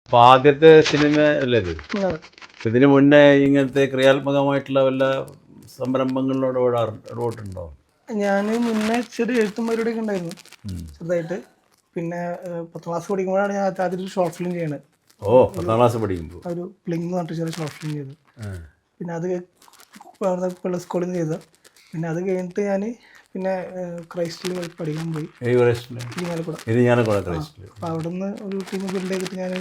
അപ്പോൾ ആദ്യത്തെ സിനിമ അല്ലേ ഇത്? ഇതിന് മുന്നേ ഇങ്ങനത്തെ ക്രിയാത്മകമായിട്ടുള്ള വല്ല സംരംഭങ്ങളിലൂടെ ഇടപെട്ടുണ്ടോ? ഞാൻ മുന്നേ ചെറിയ എഴുത്തും പരിപാടിയൊക്കെ ഉണ്ടായിരുന്നു ചെറുതായിട്ട്. പിന്നെ 10ാം ക്ലാസ് പഠിക്കുമ്പോഴാണ് ഞാൻ ആദ്യം ഷോർട്ട് ഫിലിം ചെയ്യണത്. 10ാം ക്ലാസ് പഠിക്കുമ്പോൾ ഒരു പ്ലിങ് എന്ന് പറഞ്ഞിട്ട് ചെറിയ ഷോർട്ട് ഫിലിം ചെയ്തു. പിന്നെ അത് പിള്ള സ്കൂളിൽ നിന്ന് ചെയ്തു. പിന്നെ അത് കഴിഞ്ഞിട്ട് ഞാൻ പിന്നെ ക്രൈസ്റ്റിൽ പഠിക്കാൻ പോയി. ഇരിങ്ങാലക്കുട. അപ്പോൾ അവിടെ നിന്ന് ഒരു ടീം ബിൽഡ് ചെയ്തിട്ട് ഞാൻ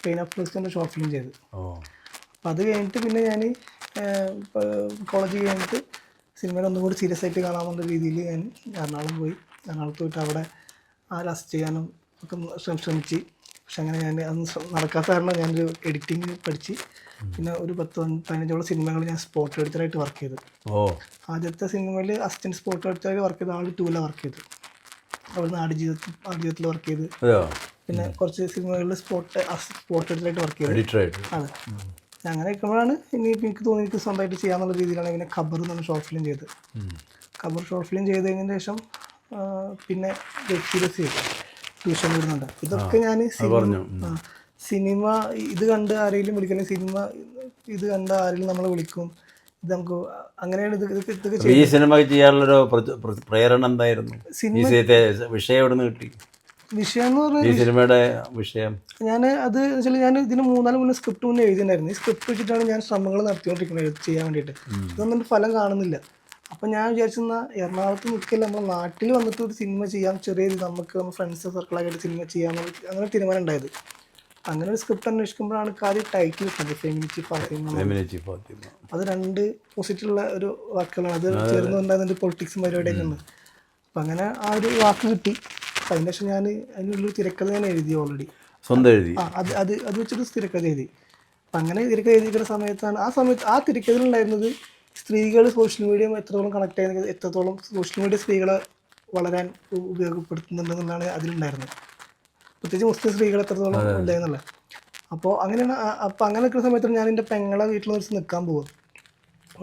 pain of plus short film ചെയ്തു. അപ്പോൾ അത് കഴിഞ്ഞിട്ട് പിന്നെ ഞാൻ കോളേജ് കഴിഞ്ഞിട്ട് സിനിമയിൽ ഒന്നും കൂടി സീരിയസ് ആയിട്ട് കാണാമെന്ന രീതിയിൽ ഞാൻ എറണാകുളം പോയി. എറണാകുളത്ത് പോയിട്ട് അവിടെ ലാസ്റ്റ് ചെയ്യാനും ഒക്കെ ശ്രമിച്ച്. പക്ഷെ അങ്ങനെ ഞാൻ അന്ന് നടക്കാത്ത കാരണം ഞാനൊരു എഡിറ്റിങ് പഠിച്ച് പിന്നെ ഒരു 10-15 സിനിമകൾ ഞാൻ സ്പോട്ട് എഡിറ്ററായിട്ട് വർക്ക് ചെയ്തു. ആദ്യത്തെ സിനിമയിൽ അസിസ്റ്റൻറ്റ് സ്പോട്ട് എഡിറ്ററായിട്ട് വർക്ക് ചെയ്ത് ആൾ 2 വർക്ക് ചെയ്തു. അവിടുന്ന് ആടുജീവിതത്തിൽ വർക്ക് ചെയ്ത് പിന്നെ കുറച്ച് സിനിമകളിൽ സ്പോട്ട് എഡിറ്ററായിട്ട് വർക്ക് ചെയ്തു. അതെ, അങ്ങനെ നിൽക്കുമ്പോഴാണ് എനിക്ക് തോന്നി എനിക്ക് സ്വന്തമായിട്ട് ചെയ്യാന്നുള്ള രീതിയിലാണ് പിന്നെ ഖബർ എന്ന് പറഞ്ഞ ഷോർട്ട് ഫിലിം ചെയ്തത്. ഖബർ ഷോർട്ട് ഫിലിം ചെയ്ത് കഴിഞ്ഞതിന് ശേഷം പിന്നെ വെബ് സീരീസ് ചെയ്തു, ട്യൂഷൻ വരുന്നുണ്ട്. ഇതൊക്കെ ഞാൻ സിനിമ ഇത് കണ്ട് ആരെങ്കിലും വിളിക്കണം, സിനിമ ഇത് കണ്ട് ആരെങ്കിലും നമ്മളെ വിളിക്കും, ഇത് നമുക്ക് അങ്ങനെയാണ് ഇതൊക്കെ. ഈ സിനിമ ചെയ്യാനുള്ളൊരു പ്രേരണ എന്തായിരുന്നു? വിഷയം എവിടെ നിന്ന് കിട്ടി? വിഷയം എന്ന് പറഞ്ഞാൽ ഈ സിനിമയുടെ വിഷയം ഞാൻ അത് വെച്ചാൽ ഞാൻ ഇതിന് 3-4 മുന്നേ സ്ക്രിപ്റ്റ് മുന്നേ എഴുതിയിട്ടുണ്ടായിരുന്നു. ഈ സ്ക്രിപ്റ്റ് വെച്ചിട്ടാണ് ഞാൻ ശ്രമങ്ങൾ നടത്തിക്കൊണ്ടിരിക്കുന്നത് ചെയ്യാൻ വേണ്ടിയിട്ട്. ഇതൊന്നും ഫലം കാണുന്നില്ല. അപ്പം ഞാൻ വിചാരിച്ചെന്ന എറണാകുളത്ത് നിൽക്കില്ല, നമ്മുടെ നാട്ടിൽ വന്നിട്ട് ഒരു സിനിമ ചെയ്യാം, ചെറിയ നമുക്ക് നമ്മുടെ ഫ്രണ്ട്സ് സർക്കിളായിട്ട് സിനിമ ചെയ്യാമെന്ന് അങ്ങനെ തീരുമാനം ഉണ്ടായത്. അങ്ങനെ ഒരു സ്ക്രിപ്റ്റ് അന്വേഷിക്കുമ്പോഴാണ് ആദ്യം ടൈറ്റിൽ ഫെമിനിറ്റി ഫാത്തിമ. അത് 2 പോസിറ്റീവുള്ള ഒരു വാക്കുകളാണ്. അത് ചേർന്നുണ്ടായിരുന്ന പൊളിറ്റിക്സും പരിപാടിയൊക്കെ ഉണ്ട്. അപ്പം അങ്ങനെ ആ ഒരു വാക്ക് കിട്ടി. അപ്പം അതിന് ശേഷം ഞാൻ അതിനുള്ളൊരു തിരക്കഥ ഞാൻ എഴുതി ഓൾറെഡി, സ്വന്തം എഴുതി. അത് വെച്ചിട്ട് തിരക്കഥ എഴുതി. അപ്പം അങ്ങനെ തിരക്കഥ എഴുതിക്കുന്ന സമയത്താണ് ആ തിരക്കഥയിലുണ്ടായിരുന്നത് സ്ത്രീകൾ സോഷ്യൽ മീഡിയ എത്രത്തോളം കണക്ട് ചെയ്യുന്നത്, എത്രത്തോളം സോഷ്യൽ മീഡിയ സ്ത്രീകളെ വളരാൻ ഉപയോഗപ്പെടുത്തുന്നുണ്ടെന്നുള്ളതാണ് അതിലുണ്ടായിരുന്നത്. പ്രത്യേകിച്ച് മുസ്ലിം സ്ത്രീകൾ എത്രത്തോളം ഉണ്ടായിരുന്നല്ലേ. അപ്പോൾ അങ്ങനെയാണ്. അപ്പോൾ അങ്ങനെ നിൽക്കുന്ന സമയത്താണ് ഞാൻ എൻ്റെ പെങ്ങളെ വീട്ടിൽ വെച്ച് നിൽക്കാൻ പോകും.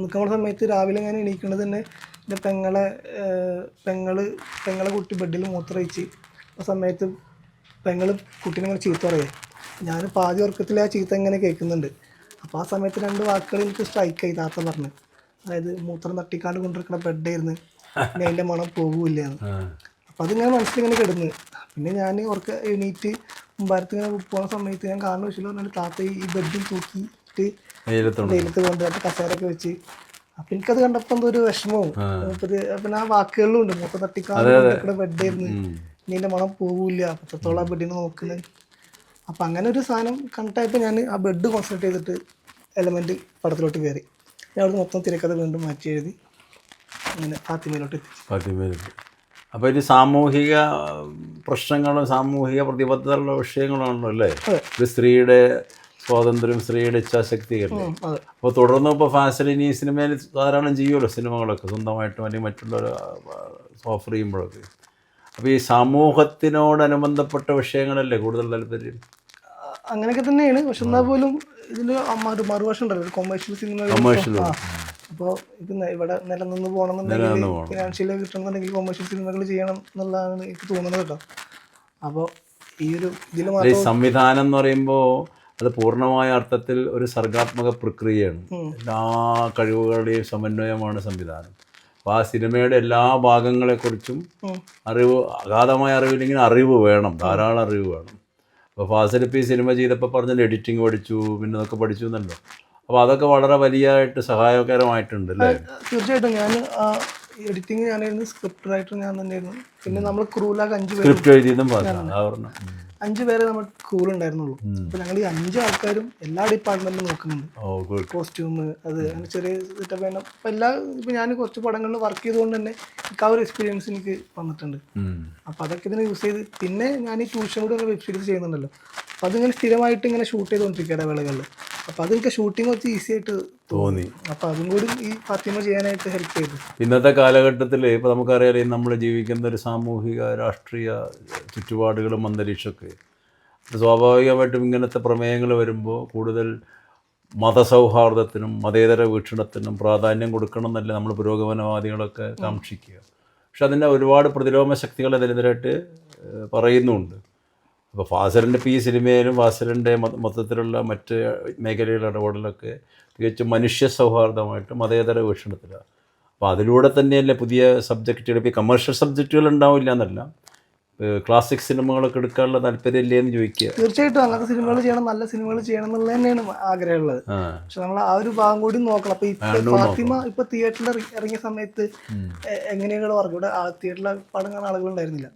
നിൽക്കുന്ന സമയത്ത് രാവിലെ ഞാൻ എണീക്കുന്നത് തന്നെ എൻ്റെ പെങ്ങളെ കുട്ടി ബെഡിൽ മൂത്രമൊഴിച്ച് ആ സമയത്ത് കുട്ടീനെ ഇങ്ങനെ ചീത്ത പറയേ. ഞാൻ പാതി ഉറക്കത്തിൽ ആ ചീത്ത ഇങ്ങനെ കേൾക്കുന്നുണ്ട്. അപ്പോൾ ആ സമയത്ത് 2 വാക്കുകൾ എനിക്ക് സ്ട്രൈക്കായി താത്ത പറഞ്ഞ്. അതായത് മൂത്രം തട്ടിക്കാണ്ട് കൊണ്ടിരിക്കുന്ന ബെഡായിരുന്നു, പിന്നെ അതിൻ്റെ മണം പോകില്ലാന്ന്. അപ്പോൾ അതിങ്ങനെ മനസ്സിലിങ്ങനെ കിടന്ന്. പിന്നെ ഞാൻ എണീറ്റ് മുമ്പാരത്ത് ഇങ്ങനെ പോകുന്ന സമയത്ത് ഞാൻ കാണുന്ന വിഷയം പറഞ്ഞാൽ താത്ത ഈ ബെഡും തൂക്കിയിട്ട് വെയിലത്ത് കൊണ്ടുപോയിട്ട് കസേരയൊക്കെ വെച്ച്. അപ്പം എനിക്കത് കണ്ടപ്പോൾ എന്തോ ഒരു വിഷമവും. പിന്നെ ആ വാക്കുകളിലും ഉണ്ട്, മൂത്രം തട്ടിക്കാണ്ട് കൊണ്ടിരിക്കുന്ന ബെഡായിരുന്നു, ഇനി എൻ്റെ മണം പോകില്ല, അത്രത്തോളം ആ ബെഡിനെ നോക്കുന്നത്. അപ്പം അങ്ങനെ ഒരു സാധനം കണ്ടിട്ടായപ്പോൾ ഞാൻ ആ ബെഡ് കോൺസെൻട്രേറ്റ് ചെയ്തിട്ട് എലമെൻറ്റ് പടത്തിലോട്ട് കയറി. ഞാൻ അവിടെ മൊത്തം തിരക്കഥ വീണ്ടും മാറ്റി എഴുതി അങ്ങനെ ഫാത്തിമയിലോട്ട് എത്തിച്ചു. അപ്പോൾ ഇത് സാമൂഹിക പ്രശ്നങ്ങളും സാമൂഹിക പ്രതിബദ്ധതയുള്ള വിഷയങ്ങളാണല്ലോ അല്ലേ? ഒരു സ്ത്രീയുടെ സ്വാതന്ത്ര്യം, സ്ത്രീയുടെ ഇച്ഛാശക്തിയല്ലേ? അപ്പോൾ തുടർന്ന് ഇപ്പോൾ ഫാസിലിനി സിനിമയിൽ ധാരാളം ചെയ്യുമല്ലോ സിനിമകളൊക്കെ സ്വന്തമായിട്ടും അല്ലെങ്കിൽ മറ്റുള്ളവർ ഓഫർ ചെയ്യുമ്പോഴൊക്കെ. അപ്പോൾ ഈ സമൂഹത്തിനോടനുബന്ധപ്പെട്ട വിഷയങ്ങളല്ലേ കൂടുതൽ താല്പര്യം? അങ്ങനെയൊക്കെ തന്നെയാണ്. പക്ഷെ എന്നാൽ പോലും ഇതിൽ മറുവശം ഉണ്ടല്ലോ, കൊമേഴ്ഷ്യൽ സിനിമ. അപ്പോൾ ഇത് ഇവിടെ നിലനിന്ന് പോകണമെന്നുണ്ടെങ്കിൽ ഫിനാൻഷ്യലി കിട്ടണമെന്നുണ്ടെങ്കിൽ കൊമേഴ്ഷ്യൽ സിനിമകൾ ചെയ്യണം എന്നുള്ളതാണ് എനിക്ക് തോന്നുന്നത് കേട്ടോ. അപ്പോൾ ഈ ഒരു ഇതിൽ മാത്രം സംവിധാനം എന്ന് പറയുമ്പോൾ അത് പൂർണ്ണമായ അർത്ഥത്തിൽ ഒരു സർഗാത്മക പ്രക്രിയയാണ്. എല്ലാ കഴിവുകളുടെയും സമന്വയമാണ് സംവിധാനം. അപ്പോൾ ആ സിനിമയുടെ എല്ലാ ഭാഗങ്ങളെക്കുറിച്ചും അഗാധമായ അറിവില്ലെങ്കിൽ അറിവ് വേണം, ധാരാളം അറിവ് വേണം. അപ്പോൾ ഫാസിലിപ്പോൾ ഈ സിനിമ ചെയ്തപ്പോൾ പറഞ്ഞാൽ എഡിറ്റിംഗ് പഠിച്ചു, പിന്നെ അതൊക്കെ പഠിച്ചു എന്നല്ലോ. അപ്പോൾ അതൊക്കെ വളരെ വലിയതായിട്ട് സഹായകരമായിട്ടുണ്ട് അല്ലേ? തീർച്ചയായിട്ടും. ഞാൻ എഡിറ്റിംഗ് ഞാനായിരുന്നു, സ്ക്രിപ്റ്റ് റൈറ്റർ ഞാൻ തന്നെയായിരുന്നു. പിന്നെ നമ്മൾ ക്രൂലാകെ 5 പേര് സ്ക്രിപ്റ്റ് എഴുതിയതും 5 പേരെ നമ്മൾ ക്രൂലുണ്ടായിരുന്നുള്ളൂ. അപ്പോൾ ഞങ്ങൾ ഈ 5 ആൾക്കാരും എല്ലാ ഡിപ്പാർട്ട്മെൻറ്റിലും നോക്കുന്നുണ്ട്. കോസ്റ്റ്യൂം, അത് അങ്ങനെ ചെറിയ സെറ്റപ്പ് വേണം. അപ്പോൾ ഇപ്പോൾ ഞാൻ കുറച്ച് പടങ്ങളിൽ വർക്ക് ചെയ്തുകൊണ്ട് തന്നെ എനിക്ക് ആ ഒരു എക്സ്പീരിയൻസ് എനിക്ക് വന്നിട്ടുണ്ട്. അപ്പോൾ അതൊക്കെ ഇതിനെ യൂസ് ചെയ്ത് പിന്നെ ഞാൻ ഈ ട്യൂഷൻ കൂടി വെബ് സീരീസ് ചെയ്യുന്നുണ്ടല്ലോ. അപ്പോൾ അതിങ്ങനെ സ്ഥിരമായിട്ട് ഇങ്ങനെ ഷൂട്ട് ചെയ്തുകൊണ്ടിരിക്കുക ഇടവേളകളിൽ. അപ്പോൾ അതെനിക്ക് ഷൂട്ടിങ് കുറച്ച് ഈസി ആയിട്ട് തോന്നി. അപ്പോൾ അതും കൂടി ഈ ഫാത്തിമ ചെയ്യാനായിട്ട് ഹെൽപ്പ് ചെയ്തു. ഇന്നത്തെ കാലഘട്ടത്തിൽ ഇപ്പോൾ നമുക്കറിയാം നമ്മൾ ജീവിക്കുന്ന ഒരു സാമൂഹിക രാഷ്ട്രീയ ചുറ്റുപാടുകളും അന്തരീക്ഷമൊക്കെ സ്വാഭാവികമായിട്ടും ഇങ്ങനത്തെ പ്രമേയങ്ങൾ വരുമ്പോൾ കൂടുതൽ മതസൗഹാർദ്ദത്തിനും മതേതര വീക്ഷണത്തിനും പ്രാധാന്യം കൊടുക്കണം എന്നല്ലേ നമ്മൾ പുരോഗമനവാദികളൊക്കെ കാക്ഷിക്കുക. പക്ഷെ അതിൻ്റെ ഒരുപാട് പ്രതിലോമ ശക്തികൾ അതിനെതിരായിട്ട് പറയുന്നുമുണ്ട്. അപ്പോൾ ഫാസിലിൻ്റെ ഇപ്പോൾ ഈ സിനിമയിലും ഫാസിലിൻ്റെ മൊത്തത്തിലുള്ള മറ്റ് മേഖലയിലുള്ള ഇടപെടലൊക്കെ തികച്ചും മനുഷ്യ സൗഹാർദ്ദമായിട്ട് മതേതര വീക്ഷണത്തിലാണ്. അപ്പോൾ അതിലൂടെ തന്നെയല്ലേ പുതിയ സബ്ജക്റ്റുകൾ, ഇപ്പോൾ കമേഴ്ഷ്യൽ സബ്ജക്റ്റുകൾ ഉണ്ടാവില്ല എന്നല്ല, ക്ലാസിക് സിനിമകളൊക്കെ എടുക്കാനുള്ള താല്പര്യമില്ലേ എന്ന് ചോദിക്കുക. തീർച്ചയായിട്ടും അങ്ങനത്തെ സിനിമകൾ ചെയ്യണം, നല്ല സിനിമകൾ ചെയ്യണം എന്നുള്ളത് തന്നെയാണ് ആഗ്രഹമുള്ളത്. പക്ഷെ നമ്മൾ ആ ഒരു ഭാഗം കൂടി നോക്കണം. അപ്പൊ ഫാത്തിമ ഇപ്പൊ തിയേറ്ററിൽ ഇറങ്ങിയ സമയത്ത് എങ്ങനെയാണ് വർക്ക്, ഇവിടെ തിയേറ്ററിലെ പടം കാണാൻ ആളുകൾ ഉണ്ടായിരുന്നില്ല.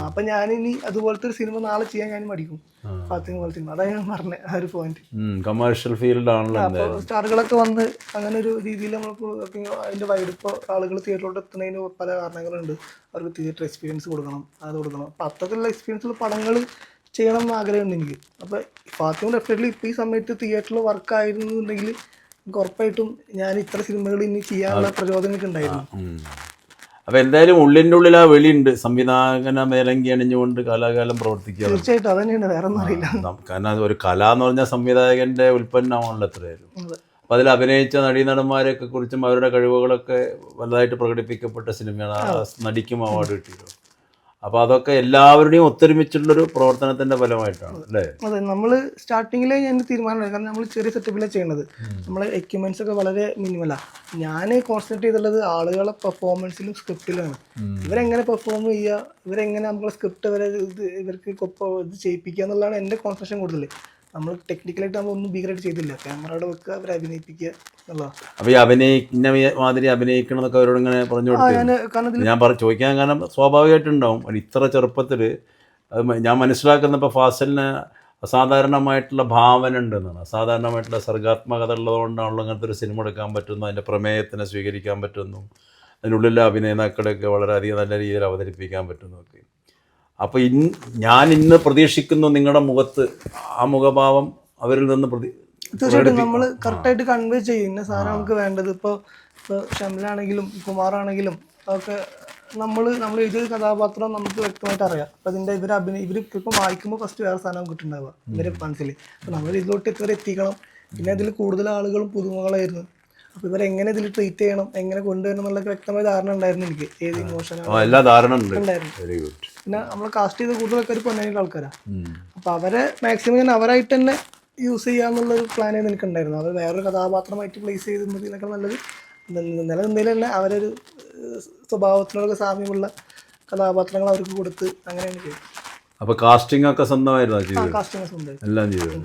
അപ്പൊ ഞാനിനി അതുപോലത്തെ ഒരു സിനിമ നാളെ ചെയ്യാൻ ഞാൻ മടിക്കും, ഫാത്തിമ പോലെ സിനിമ. അതാണ് ഞാൻ പറഞ്ഞ ആ ഒരു പോയിന്റ്. കമേഴ്ഷ്യൽ ഫീൽഡ് ആണല്ലോ. അപ്പോൾ സ്റ്റാറുകളൊക്കെ വന്ന് അങ്ങനെ ഒരു രീതിയിൽ നമ്മൾക്ക് അതിന്റെ വൈഡ് ഇപ്പോൾ ആളുകൾ തിയേറ്ററിലോട്ട് എത്തുന്നതിന് പല കാരണങ്ങളുണ്ട്. അവർക്ക് തിയേറ്റർ എക്സ്പീരിയൻസ് കൊടുക്കണം, അത് കൊടുക്കണം. അപ്പം അത്തരത്തിലുള്ള എക്സ്പീരിയൻസുള്ള പടങ്ങൾ ചെയ്യണം എന്ന് ആഗ്രഹമുണ്ട് എനിക്ക്. അപ്പോൾ ഫാത്തിമ ഡെഫിനറ്റ്ലി ഇപ്പോൾ ഈ സമയത്ത് തിയേറ്ററിൽ വർക്ക് ആയിരുന്നുണ്ടെങ്കിൽ എനിക്ക് ഉറപ്പായിട്ടും ഞാൻ ഇത്ര സിനിമകൾ ഇനി ചെയ്യാനുള്ള പ്രചോദനം എനിക്ക് ഉണ്ടായിരുന്നു. അപ്പോൾ എന്തായാലും ഉള്ളിൻ്റെ ഉള്ളിൽ ആ വെളിയുണ്ട്, സംവിധായകന മേലങ്കി അണിഞ്ഞുകൊണ്ട് കാലാകാലം പ്രവർത്തിക്കുക. തീർച്ചയായിട്ടും അത് തന്നെയാണ്, വേറെ ഒന്നും അറിയില്ല. കാരണം ഒരു കല എന്ന് പറഞ്ഞാൽ സംവിധായകൻ്റെ ഉൽപ്പന്നമാണല്ലോ എത്രയായാലും. അപ്പോൾ അതിൽ അഭിനയിച്ച നടീനടന്മാരെയൊക്കെ കുറിച്ചും അവരുടെ കഴിവുകളൊക്കെ വലുതായിട്ട് പ്രകടിപ്പിക്കപ്പെട്ട സിനിമയാണ്. ആ നടിക്കും അവാർഡ് കിട്ടിയല്ലോ. അപ്പോൾ അതൊക്കെ എല്ലാവരുടെയും ഒത്തൊരുമിച്ചുള്ളൊരു പ്രവർത്തനത്തിൻ്റെ ഫലമായിട്ടാണ് അല്ലേ? അതെ, നമ്മൾ സ്റ്റാർട്ടിങ്ങിലേ ഞാൻ തീരുമാനമായി. കാരണം നമ്മൾ ചെറിയ സെറ്റപ്പിലാണ് ചെയ്യുന്നത്, നമ്മളെ എക്യുപ്മെന്റ്സ് ഒക്കെ വളരെ മിനിമലാണ്. ഞാൻ കോൺസെൻട്രേറ്റ് ചെയ്തിട്ടുള്ളത് ആളുകളെ പെർഫോമൻസിലും സ്ക്രിപ്റ്റിലാണ്. ഇവരെങ്ങനെ പെർഫോം ചെയ്യുക, ഇവരെങ്ങനെ നമ്മളെ സ്ക്രിപ്റ്റ് വരെ ഇവർക്ക് ഇത് ചെയ്യിപ്പിക്കുക എന്നുള്ളതാണ് എൻ്റെ കോൺസെൻട്രേഷൻ കൂടുതൽ. നമ്മൾ ടെക്നിക്കലായിട്ട് നമ്മളൊന്നും ഭീകരമായിട്ട് ചെയ്തില്ല, ക്യാമറയുടെ വെക്കുക, അവരെ അഭിനയിപ്പിക്കുക എന്നുള്ളതാണ്. അപ്പോൾ ഈ അഭിനയിക്കുന്ന മാതിരി അഭിനയിക്കണം എന്നൊക്കെ അവരോട് ഇങ്ങനെ പറഞ്ഞു കൊടുത്തു. ഞാൻ ചോദിക്കാൻ കാരണം സ്വാഭാവികമായിട്ടുണ്ടാവും. ഇത്ര ചെറുപ്പത്തിൽ ഞാൻ മനസ്സിലാക്കുന്ന ഇപ്പോൾ ഫാസിലിന് അസാധാരണമായിട്ടുള്ള ഭാവന ഉണ്ടെന്നാണ്, അസാധാരണമായിട്ടുള്ള സർഗാത്മകത ഉള്ളതുകൊണ്ടാണല്ലോ അങ്ങനത്തെ ഒരു സിനിമ എടുക്കാൻ പറ്റുന്നു, അതിൻ്റെ പ്രമേയത്തിനെ സ്വീകരിക്കാൻ പറ്റുന്നു, അതിനുള്ളിലെ അഭിനേതാക്കളെയൊക്കെ വളരെയധികം നല്ല രീതിയിൽ അവതരിപ്പിക്കാൻ പറ്റുന്നു ഒക്കെ. അപ്പോൾ ഞാൻ ഇന്ന് പ്രതീക്ഷിക്കുന്നു നിങ്ങളുടെ മുഖത്ത് ആ മുഖഭാവം അവരിൽ നിന്ന് തീർച്ചയായിട്ടും നമ്മൾ കറക്റ്റായിട്ട് കൺവേ ചെയ്യും. ഇന്ന സാധനം നമുക്ക് വേണ്ടത്. ഇപ്പോൾ ഷംലാണെങ്കിലും കുമാറാണെങ്കിലും അതൊക്കെ നമ്മൾ എഴുതിയ കഥാപാത്രം നമുക്ക് വ്യക്തമായിട്ട് അറിയാം. അപ്പോൾ അതിൻ്റെ ഇവർ ഇപ്പോൾ വായിക്കുമ്പോൾ ഫസ്റ്റ് വേറെ സാധനം കിട്ടുന്നുണ്ടാവുക ഇവരെ മനസ്സിൽ. അപ്പോൾ നമ്മൾ ഇതിലോട്ട് ഇതുവരെ എത്തിക്കണം. പിന്നെ അതിൽ കൂടുതൽ ആളുകളും പുതുമകളായിരുന്നു. അപ്പോൾ ഇവരെങ്ങനെ ഇതിൽ ട്രീറ്റ് ചെയ്യണം, എങ്ങനെ കൊണ്ടുവരണം എന്നുള്ളൊക്കെ വ്യക്തമായ ധാരണ ഉണ്ടായിരുന്നു എനിക്ക്. ഏത് ഇമോഷനാണ് ഉണ്ടായിരുന്നു. പിന്നെ നമ്മൾ കാസ്റ്റ് ചെയ്ത കൂടുതലൊക്കെ ഒരു പൊന്നായിട്ടുള്ള ആൾക്കാരാണ്. അപ്പോൾ അവരെ മാക്സിമം ഞാൻ അവരായിട്ട് തന്നെ യൂസ് ചെയ്യാന്നുള്ളൊരു പ്ലാനായിരുന്നു എനിക്കുണ്ടായിരുന്നു. അവർ വേറൊരു കഥാപാത്രമായിട്ട് പ്ലേസ് ചെയ്തിരുന്നതിനൊക്കെ നല്ലത് നിലനിന്നതിൽ തന്നെ അവരൊരു സ്വഭാവത്തിനോടൊക്കെ സാമ്യമുള്ള കഥാപാത്രങ്ങൾ അവർക്ക് കൊടുത്ത് അങ്ങനെയാണ് ചെയ്തത്. അപ്പോൾ കാസ്റ്റിംഗ് ഒക്കെ സ്വന്തമായിരുന്നു? കാസ്റ്റിംഗ് സ്വന്തമായി എല്ലാം ചെയ്തു.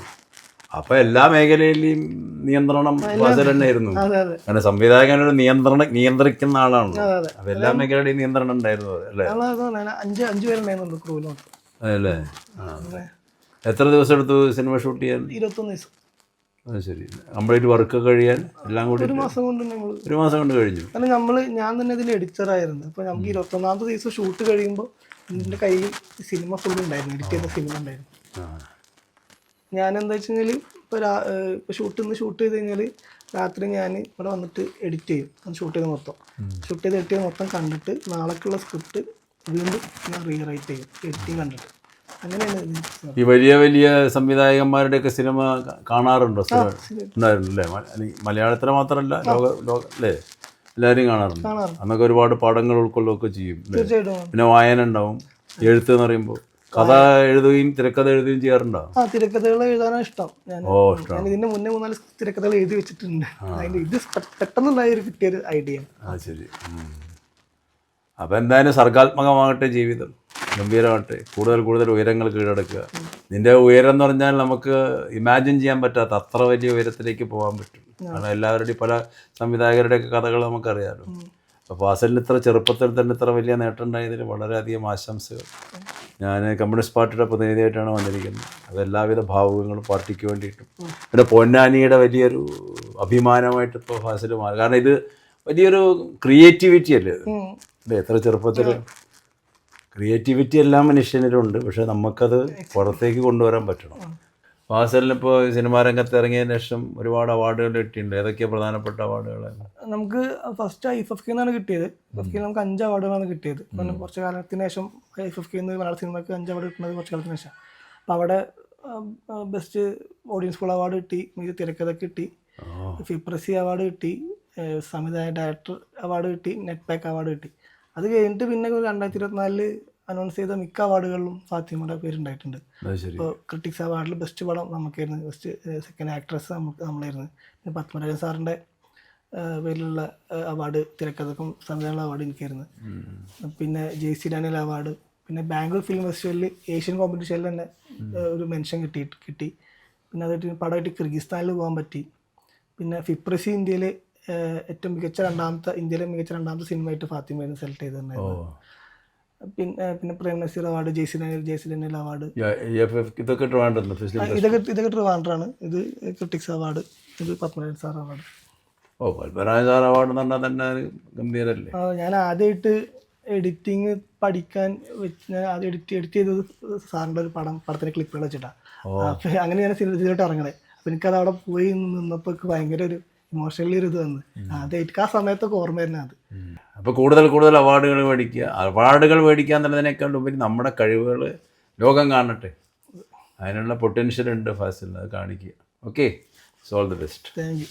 അപ്പോൾ എല്ലാ മേഖലയിലും നിയന്ത്രണം ഫാസിൽ തന്നെയായിരുന്നു. കാരണം സംവിധായകനൊരു നിയന്ത്രിക്കുന്ന ആളാണ്. അപ്പോൾ എല്ലാ മേഖലയുടെയും നിയന്ത്രണം ഉണ്ടായിരുന്നു അല്ലേ? 5 പേരുണ്ടായിരുന്നു ക്രൂവിനോട്ട്. അതല്ലേ? എത്ര ദിവസം എടുത്തു സിനിമ ഷൂട്ട് ചെയ്യാൻ? 21 ദിവസം. അത് ശരി. കംപ്ലീറ്റ് വർക്ക് കഴിയാൻ എല്ലാം കൂടി 1 മാസം കൊണ്ട് ഒരു മാസം കൊണ്ട് കഴിഞ്ഞു. കാരണം ഞാൻ തന്നെ ഇതിൽ എഡിറ്ററായിരുന്നു. അപ്പോൾ നമുക്ക് 21ാമത്തെ ദിവസം ഷൂട്ട് കഴിയുമ്പോൾ എൻ്റെ കയ്യിൽ സിനിമ ഫുൾ ഉണ്ടായിരുന്നു, എഡിറ്റ് ചെയ്ത സിനിമ ഉണ്ടായിരുന്നു. ഞാൻ എന്താ വെച്ച് കഴിഞ്ഞാൽ ഇപ്പോൾ ഷൂട്ട് ചെയ്ത് കഴിഞ്ഞാൽ രാത്രി ഞാൻ ഇവിടെ വന്നിട്ട് എഡിറ്റ് ചെയ്യും. ഷൂട്ട് എഡിറ്റ് ചെയ്ത് മൊത്തം കണ്ടിട്ട് നാളേക്കുള്ള സ്ക്രിപ്റ്റ് വീണ്ടും ഞാൻ റീറൈറ്റ് ചെയ്യും എഡിറ്റിങ് കണ്ടിട്ട്. അങ്ങനെയാണ്. ഈ വലിയ വലിയ സംവിധായകന്മാരുടെയൊക്കെ സിനിമ കാണാറുണ്ടോ? ഉണ്ടായിരുന്നു അല്ലേ? മലയാളത്തിൽ മാത്രമല്ല അല്ലേ, എല്ലാവരും കാണാറുണ്ട്. അന്നൊക്കെ ഒരുപാട് പാഠങ്ങൾ ഉൾക്കൊള്ളുകയൊക്കെ ചെയ്യും. പിന്നെ വായന ഉണ്ടാവും. എഴുത്ത് എന്ന് പറയുമ്പോൾ കഥ എഴുതുകയും തിരക്കഥ എഴുതുകയും ചെയ്യാറുണ്ടോ? തിരക്കഥകൾ എഴുതാനാണ് ഇഷ്ടം. ഞാൻ ഇതിന്റെ മുന്നേ 3-4 തിരക്കഥകൾ എഴുതി വെച്ചിട്ടുണ്ട്. അതിന്റെ ഇത് പെട്ടെന്നുണ്ടായ ഒരു കിട്ടിയൊരു ഐഡിയ. ശരി. അപ്പം എന്തായാലും സർഗാത്മകമാകട്ടെ ജീവിതം, ഗംഭീരമാകട്ടെ, കൂടുതൽ ഉയരങ്ങൾ കീഴടക്കുക. നിന്റെ ഉയരം എന്ന് പറഞ്ഞാൽ നമുക്ക് ഇമാജിൻ ചെയ്യാൻ പറ്റാത്ത അത്ര വലിയ ഉയരത്തിലേക്ക് പോകാൻ പറ്റും. കാരണം എല്ലാവരുടെയും പല സംവിധായകരുടെയൊക്കെ കഥകൾ നമുക്കറിയാമല്ലോ. അപ്പോൾ ഫാസിലിന് ഇത്ര ചെറുപ്പത്തിൽ തന്നെ ഇത്ര വലിയ നേട്ടം ഉണ്ടായതിൽ വളരെയധികം ആശംസകൾ. ഞാൻ കമ്മ്യൂണിസ്റ്റ് പാർട്ടിയുടെ പ്രതിനിധിയായിട്ടാണ് വന്നിരിക്കുന്നത്. അത് എല്ലാവിധ ഭാവുകങ്ങളും പാർട്ടിക്ക് വേണ്ടിയിട്ടും പിന്നെ പൊന്നാനിയുടെ വലിയൊരു അഭിമാനമായിട്ട് ഇപ്പോൾ ഫാസിൽ മാറി. കാരണം ഇത് വലിയൊരു ക്രിയേറ്റിവിറ്റി അല്ലേ അല്ലേ? എത്ര ചെറുപ്പത്തിൽ ക്രിയേറ്റിവിറ്റി എല്ലാ മനുഷ്യനിലുണ്ട്. പക്ഷേ നമുക്കത് പുറത്തേക്ക് കൊണ്ടുവരാൻ പറ്റണം. ഫാസിലിനിപ്പോൾ സിനിമാ രംഗത്ത് ഇറങ്ങിയതിന് ശേഷം ഒരുപാട് അവാർഡുകൾ കിട്ടിയിട്ടുണ്ട്. ഏതൊക്കെയാണ് പ്രധാനപ്പെട്ട അവാർഡുകൾ? നമുക്ക് ഫസ്റ്റ് IFFK എന്നാണ് കിട്ടിയത്. IFFK നമുക്ക് 5 അവാർഡുകളാണ് കിട്ടിയത്. പിന്നെ കുറച്ച് കാലത്തിന് ശേഷം IFFK മലയാള സിനിമയ്ക്ക് 5 അവാർഡ് കിട്ടുന്നത് കുറച്ച് കാലത്തിന് ശേഷം. അപ്പോൾ അവിടെ ബെസ്റ്റ് ഓഡിയൻസ് ഫുൾ അവാർഡ് കിട്ടി, മികച്ച തിരക്കഥയ്ക്ക് കിട്ടി, ഫിപ്രസി അവാർഡ് കിട്ടി, സംവിധായക ഡയറക്ടർ അവാർഡ് കിട്ടി, നെറ്റ് പാക്ക് അവാർഡ് കിട്ടി. അത് കഴിഞ്ഞിട്ട് പിന്നെ 2024 അനൗൺസ് ചെയ്ത മിക്ക അവാർഡുകളിലും ഫാത്തിമയുടെ പേരുണ്ടായിട്ടുണ്ട്. അത് ശരി. ഇപ്പോൾ ക്രിട്ടിക്സ് അവാർഡിൽ ബെസ്റ്റ് പടം നമുക്കായിരുന്നു, ബെസ്റ്റ് സെക്കൻഡ് ആക്ട്രസ് നമ്മളായിരുന്നു. പിന്നെ പത്മരാജൻ സാറിൻ്റെ പേരിലുള്ള അവാർഡ് തിരക്കഥക്കും സംവിധാന അവാർഡ് എനിക്കായിരുന്നു. പിന്നെ JC ഡാനിയൽ അവാർഡ്, പിന്നെ ബാംഗ്ലൂർ ഫിലിം ഫെസ്റ്റിവലിൽ ഏഷ്യൻ കോമ്പറ്റീഷനിൽ തന്നെ ഒരു മെൻഷൻ കിട്ടി. പിന്നെ അതായിട്ട് പടമായിട്ട് കിർഗിസ്ഥാനിൽ പോകാൻ പറ്റി. പിന്നെ ഫിപ്രസി ഇന്ത്യയിലെ ഇന്ത്യയിലെ മികച്ച രണ്ടാമത്തെ സിനിമയായിട്ട് ഫാത്തിമയാണ് സെലക്ട് ചെയ്തിട്ടുണ്ടായിരുന്നു. പിന്നെ Prem Nazir award, JC Daniel award, ഇതൊക്കെ ട്രിവാൻഡ്രം ഇതൊക്കെ ട്രിവാൻഡ്രാണ്. ഇത് ക്രിട്ടിക്സ് അവാർഡ്, ഇത് Padmanabhan sir award. Padmarajan sir award എന്ന് പറഞ്ഞാൽ തന്നെ ഗംഭീരല്ലേ. ഞാൻ ആദ്യമായിട്ട് എഡിറ്റിങ് പഠിക്കാൻ ഞാൻ ആദ്യം എഡിറ്റ് ചെയ്തത് സാറിൻ്റെ ഒരു പടത്തിൻ്റെ ക്ലിപ്പുകൾ വെച്ചിട്ടാണ്. അപ്പം അങ്ങനെ ഞാൻ സിനിമയിലോട്ട് ഇറങ്ങണേ. അപ്പം എനിക്കത് അവിടെ പോയി നിന്നപ്പോൾ ഭയങ്കര ഒരു ഇമോഷണലി ഒരു ഇത് വന്ന് ആദ്യമായിട്ട് ആ സമയത്തൊക്കെ ഓർമ്മ വരുന്നത് അത്. അപ്പോൾ കൂടുതൽ അവാർഡുകൾ മേടിക്കുക എന്നുള്ളതിനേക്കാൾ ഉപരി നമ്മുടെ കഴിവുകൾ ലോകം കാണട്ടെ, അതിനുള്ള പൊട്ടൻഷ്യൽ ഉണ്ട് ഫാസിൽ, അത് കാണിക്കുക. Okay, so all the best. Thank you.